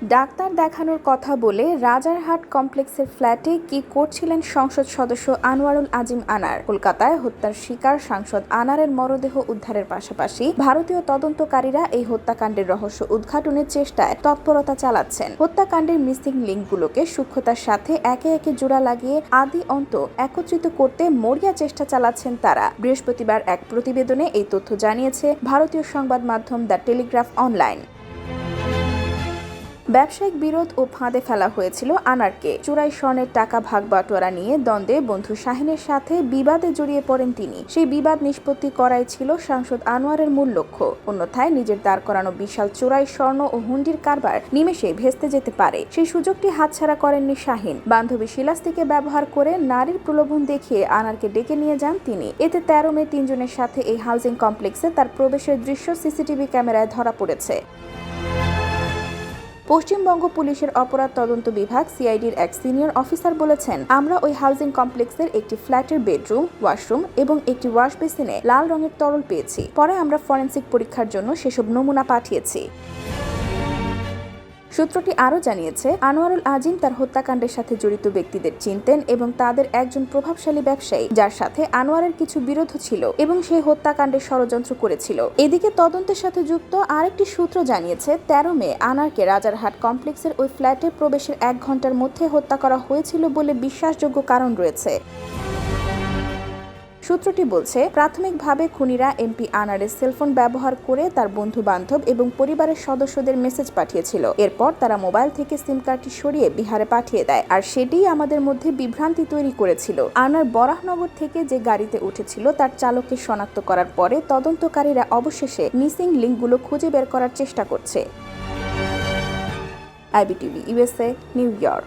Doctor দেখানোর কথা বলে রাজারহাট কমপ্লেক্সের ফ্ল্যাটে কি করছিলেন সংসদ সদস্য আনোয়ারুল আজিম আনার? কলকাতায় হত্যার শিকার সাংসদ আনারের মরদেহ উদ্ধারের পাশাপাশি ভারতীয় তদন্তকারীরা এই হত্যাকাণ্ডের রহস্য উদ্ঘাটনের চেষ্টায় তৎপরতা চালাচ্ছেন। হত্যাকাণ্ডের মিসিং লিঙ্কগুলোকে সূক্ষ্মতার সাথে একে একে জোড়া লাগিয়ে আদি অন্ত একত্রিত করতে মরিয়া চেষ্টা চালাচ্ছেন তারা। বৃহস্পতিবার এক প্রতিবেদনে এই তথ্য জানিয়েছে ভারতীয় সংবাদ মাধ্যম দ্য টেলিগ্রাফ অনলাইন। ব্যবসায়িক বিরোধ ও ফাঁদে ফেলা হয়েছিল আনারকে। চোরাই স্বর্ণের টাকা ভাগ বাটোয়ারা নিয়ে দ্বন্দ্বে বন্ধু শাহিনের সাথে বিবাদে জড়িয়ে পড়েন তিনি। সেই বিবাদ নিষ্পত্তি করাই ছিল সাংসদ আনোয়ারের মূল লক্ষ্য। অন্যথায় নিজের দাঁড় করানো বিশাল চোরাই স্বর্ণ ও হুন্ডির কারবার নিমেষে ভেস্তে যেতে পারে। সেই সুযোগটি হাতছাড়া করেননি শাহিন। বান্ধবী শিলাস্তিকে ব্যবহার করে নারীর প্রলোভন দেখিয়ে আনারকে ডেকে নিয়ে যান তিনি। এতে 13 মে তিনজনের সাথে এই হাউজিং কমপ্লেক্সে তার প্রবেশের দৃশ্য সিসিটিভি ক্যামেরায় ধরা পড়েছে। পশ্চিমবঙ্গ পুলিশের অপরাধ তদন্ত বিভাগ সিআইডির এক সিনিয়র অফিসার বলেছেন, আমরা ওই হাউজিং কমপ্লেক্সের একটি ফ্ল্যাটের বেডরুম, ওয়াশরুম এবং একটি ওয়াশ বেসিনে লাল রঙের তরল পেয়েছি। পরে আমরা ফরেনসিক পরীক্ষার জন্য সেসব নমুনা পাঠিয়েছি। সূত্রটি আরও জানিয়েছে, আনোয়ারুল আজিম তার হত্যাকাণ্ডের সাথে জড়িত ব্যক্তিদের চিনতেন এবং তাদের একজন প্রভাবশালী ব্যবসায়ী যার সাথে আনোয়ারের কিছু বিরোধ ছিল এবং সেই হত্যাকাণ্ডের ষড়যন্ত্র করেছিল। এদিকে তদন্তের সাথে যুক্ত আরেকটি সূত্র জানিয়েছে, 13 মে আনারকে রাজারহাট কমপ্লেক্সের ওই ফ্ল্যাটে প্রবেশের 1 ঘন্টার মধ্যে হত্যা করা হয়েছিল বলে বিশ্বাসযোগ্য কারণ রয়েছে। সূত্রটি বলছে, প্রাথমিকভাবে খুনিরা এমপি আনারের সেলফোন ব্যবহার করে তার বন্ধু বান্ধব এবং পরিবারের সদস্যদের মেসেজ পাঠিয়েছিল। এরপর তারা মোবাইল থেকে সিম কার্ডটি সরিয়ে বিহারে পাঠিয়ে দেয়, আর সেটিই আমাদের মধ্যে বিভ্রান্তি তৈরি করেছিল। আনার বরাহনগর থেকে যে গাড়িতে উঠেছিল তার চালককে শনাক্ত করার পরে তদন্তকারীরা অবশেষে মিসিং লিঙ্কগুলো খুঁজে বের করার চেষ্টা করছে। IBTV USA, new York.